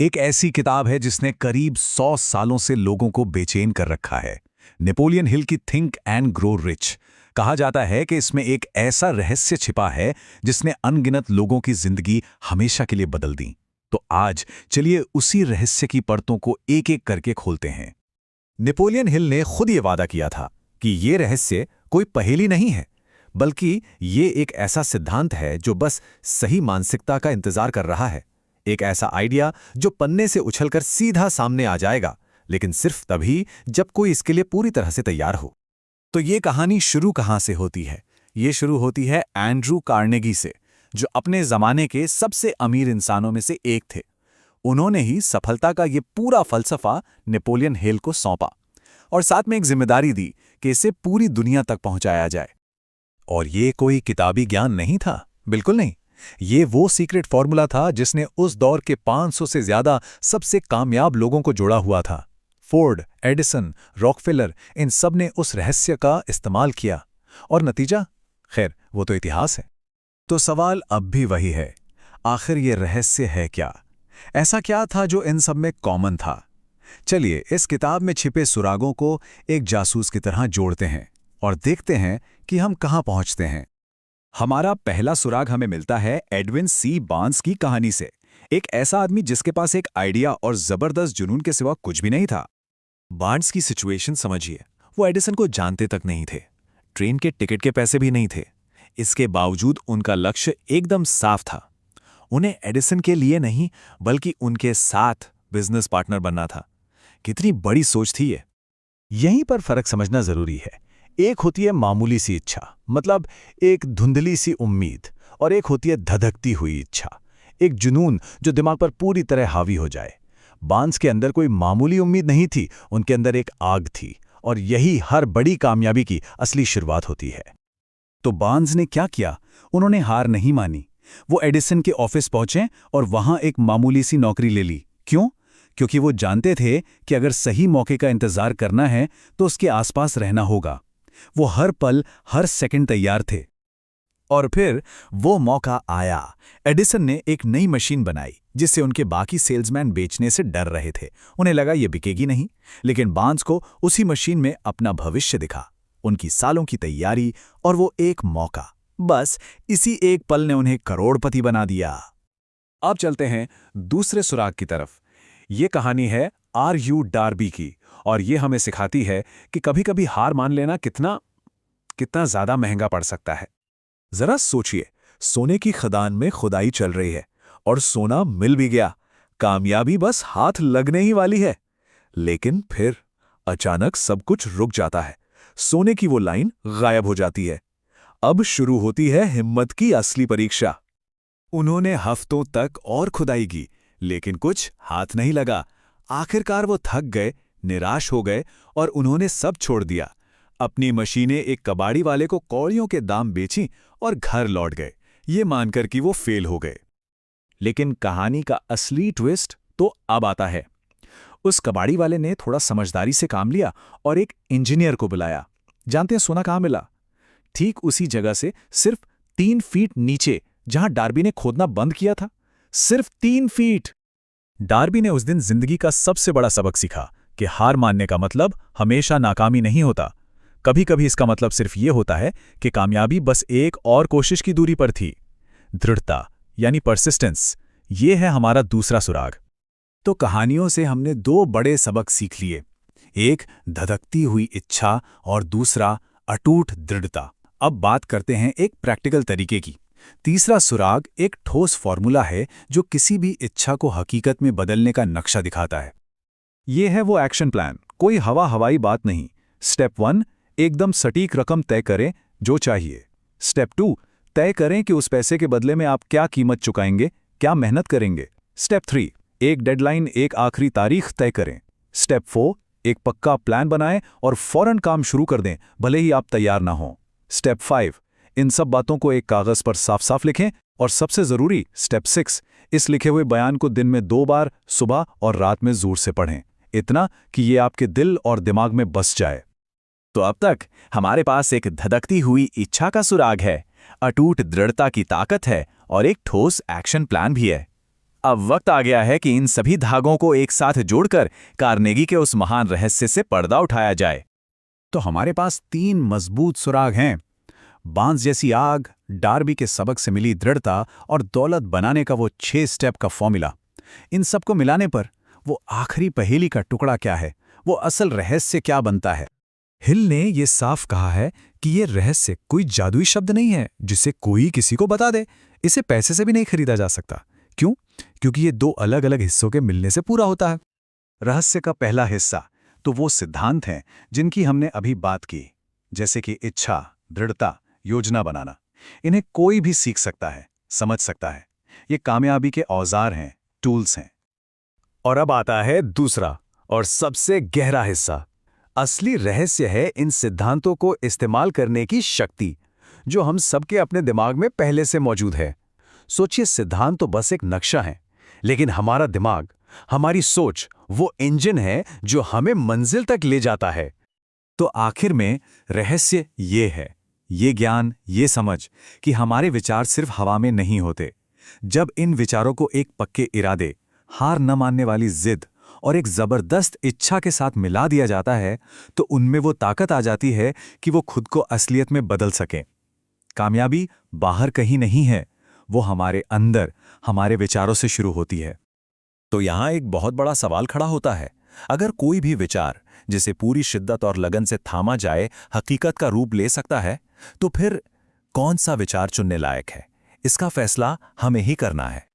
एक ऐसी किताब है जिसने करीब 100 सालों से लोगों को बेचैन कर रखा है। नेपोलियन हिल की थिंक एंड ग्रो रिच। कहा जाता है कि इसमें एक ऐसा रहस्य छिपा है जिसने अनगिनत लोगों की जिंदगी हमेशा के लिए बदल दी। तो आज चलिए उसी रहस्य की परतों को एक एक करके खोलते हैं। नेपोलियन हिल ने खुद ये वादा किया था कि ये रहस्य कोई पहेली नहीं है, बल्कि ये एक ऐसा सिद्धांत है जो बस सही मानसिकता का इंतजार कर रहा है। एक ऐसा आइडिया जो पन्ने से उछलकर सीधा सामने आ जाएगा, लेकिन सिर्फ तभी जब कोई इसके लिए पूरी तरह से तैयार हो। तो ये कहानी शुरू कहाँ से होती है? ये शुरू होती है एंड्रू कार्नेगी से, जो अपने जमाने के सबसे अमीर इंसानों में से एक थे। उन्होंने ही सफलता का ये पूरा फलसफा नेपोलियन हिल को सौंपा और साथ में एक जिम्मेदारी दी कि इसे पूरी दुनिया तक पहुंचाया जाए। और ये कोई किताबी ज्ञान नहीं था, बिल्कुल नहीं। ये वो सीक्रेट फॉर्मूला था जिसने उस दौर के 500 से ज्यादा सबसे कामयाब लोगों को जोड़ा हुआ था। फोर्ड, एडिसन, रॉकफेलर, इन सब ने उस रहस्य का इस्तेमाल किया। और नतीजा? खैर, वो तो इतिहास है। तो सवाल अब भी वही है, आखिर ये रहस्य है क्या? ऐसा क्या था जो इन सब में कॉमन था? चलिए इस किताब में छिपे सुरागों को एक जासूस की तरह जोड़ते हैं और देखते हैं कि हम कहां पहुंचते हैं। हमारा पहला सुराग हमें मिलता है एडविन सी बार्न्स की कहानी से। एक ऐसा आदमी जिसके पास एक आइडिया और जबरदस्त जुनून के सिवा कुछ भी नहीं था। बार्न्स की सिचुएशन समझिए, वो एडिसन को जानते तक नहीं थे, ट्रेन के टिकट के पैसे भी नहीं थे। इसके बावजूद उनका लक्ष्य एकदम साफ था। उन्हें एडिसन के लिए नहीं, बल्कि उनके साथ बिजनेस पार्टनर बनना था। कितनी बड़ी सोच थी ये। यहीं पर फर्क समझना जरूरी है। एक होती है मामूली सी इच्छा, मतलब एक धुंधली सी उम्मीद, और एक होती है धधकती हुई इच्छा, एक जुनून जो दिमाग पर पूरी तरह हावी हो जाए। बार्न्स के अंदर कोई मामूली उम्मीद नहीं थी, उनके अंदर एक आग थी, और यही हर बड़ी कामयाबी की असली शुरुआत होती है। तो बार्न्स ने क्या किया? उन्होंने हार नहीं मानी। वो एडिसन के ऑफिस पहुंचे और वहां एक मामूली सी नौकरी ले ली। क्यों? क्योंकि वो जानते थे कि अगर सही मौके का इंतजार करना है तो उसके आसपास रहना होगा। वो हर पल, हर सेकंड तैयार थे। और फिर वो मौका आया। एडिसन ने एक नई मशीन बनाई जिससे उनके बाकी सेल्समैन बेचने से डर रहे थे। उन्हें लगा ये बिकेगी नहीं, लेकिन बार्न्स को उसी मशीन में अपना भविष्य दिखा। उनकी सालों की तैयारी और वो एक मौका, बस इसी एक पल ने उन्हें करोड़पति बना दिया। अब चलते हैं दूसरे सुराग की तरफ। ये कहानी है आर.यू. डार्बी की, और ये हमें सिखाती है कि कभी-कभी हार मान लेना कितना ज्यादा महंगा पड़ सकता है। जरा सोचिए, सोने की खदान में खुदाई चल रही है और सोना मिल भी गया, कामयाबी बस हाथ लगने ही वाली है। लेकिन फिर अचानक सब कुछ रुक जाता है। सोने की वो लाइन गायब हो जाती है। अब शुरू होती है हिम्मत की असली परीक्षा। उन्होंने हफ्तों तक और खुदाई की, लेकिन कुछ हाथ नहीं लगा। आखिरकार वो थक गए, निराश हो गए और उन्होंने सब छोड़ दिया। अपनी मशीनें एक कबाड़ी वाले को कौड़ियों के दाम बेची और घर लौट गए, ये मानकर कि वो फेल हो गए। लेकिन कहानी का असली ट्विस्ट तो अब आता है। उस कबाड़ी वाले ने थोड़ा समझदारी से काम लिया और एक इंजीनियर को बुलाया। जानते हैं सोना कहाँ मिला? ठीक उसी जगह से सिर्फ 3 फीट नीचे, जहां डार्बी ने खोदना बंद किया था। सिर्फ 3 फीट। डार्बी ने उस दिन जिंदगी का सबसे बड़ा सबक सीखा कि हार मानने का मतलब हमेशा नाकामी नहीं होता। कभी कभी इसका मतलब सिर्फ ये होता है कि कामयाबी बस एक और कोशिश की दूरी पर थी। दृढ़ता यानी परसिस्टेंस, ये है हमारा दूसरा सुराग। तो कहानियों से हमने 2 बड़े सबक सीख लिए, एक धधकती हुई इच्छा और दूसरा अटूट दृढ़ता। अब बात करते हैं एक प्रैक्टिकल तरीके की। तीसरा सुराग एक ठोस फॉर्मूला है जो किसी भी इच्छा को हकीकत में बदलने का नक्शा दिखाता है। ये है वो एक्शन प्लान, कोई हवाई बात नहीं। स्टेप 1, एकदम सटीक रकम तय करें जो चाहिए। स्टेप 2, तय करें कि उस पैसे के बदले में आप क्या कीमत चुकाएंगे, क्या मेहनत करेंगे। स्टेप 3, एक डेडलाइन, एक आखिरी तारीख तय करें। स्टेप 4, एक पक्का प्लान बनाएं और फौरन काम शुरू कर दें, भले ही आप तैयार ना हों। स्टेप 5, इन सब बातों को एक कागज पर साफ साफ लिखें। और सबसे जरूरी स्टेप 6, इस लिखे हुए बयान को दिन में 2 बार, सुबह और रात में जोर से पढ़ें, इतना कि ये आपके दिल और दिमाग में बस जाए। तो अब तक हमारे पास एक धधकती हुई इच्छा का सुराग है, अटूट दृढ़ता की ताकत है और एक ठोस एक्शन प्लान भी है। अब वक्त आ गया है कि इन सभी धागों को एक साथ जोड़कर कार्नेगी के उस महान रहस्य से पर्दा उठाया जाए। तो हमारे पास 3 मजबूत सुराग हैं। बांस जैसी आग, डार्बी के सबक से मिली दृढ़ता और दौलत बनाने का वो 6 स्टेप का फॉर्मूला। इन सबको मिलाने पर वो आखिरी पहेली का टुकड़ा क्या है, वो असल रहस्य क्या बनता है? हिल ने ये साफ कहा है कि ये रहस्य कोई जादुई शब्द नहीं है जिसे कोई किसी को बता दे। इसे पैसे से भी नहीं खरीदा जा सकता। क्यों? क्योंकि ये 2 अलग अलग हिस्सों के मिलने से पूरा होता है। रहस्य का पहला हिस्सा तो वो सिद्धांत हैं जिनकी हमने अभी बात की, जैसे कि इच्छा, दृढ़ता, योजना बनाना। इन्हें कोई भी सीख सकता है, समझ सकता है। ये कामयाबी के औजार हैं, टूल्स हैं। और अब आता है दूसरा और सबसे गहरा हिस्सा। असली रहस्य है इन सिद्धांतों को इस्तेमाल करने की शक्ति, जो हम सबके अपने दिमाग में पहले से मौजूद है। सोचिए, सिद्धांत तो बस एक नक्शा है, लेकिन हमारा दिमाग, हमारी सोच वो इंजन है जो हमें मंजिल तक ले जाता है। तो आखिर में रहस्य ये है, ये ज्ञान, ये समझ कि हमारे विचार सिर्फ हवा में नहीं होते। जब इन विचारों को एक पक्के इरादे, हार न मानने वाली जिद और एक जबरदस्त इच्छा के साथ मिला दिया जाता है, तो उनमें वो ताकत आ जाती है कि वो खुद को असलियत में बदल सकें। कामयाबी बाहर कहीं नहीं है, वो हमारे अंदर, हमारे विचारों से शुरू होती है। तो यहां एक बहुत बड़ा सवाल खड़ा होता है। अगर कोई भी विचार जिसे पूरी शिद्दत और लगन से थामा जाए हकीकत का रूप ले सकता है, तो फिर कौन सा विचार चुनने लायक है? इसका फैसला हमें ही करना है।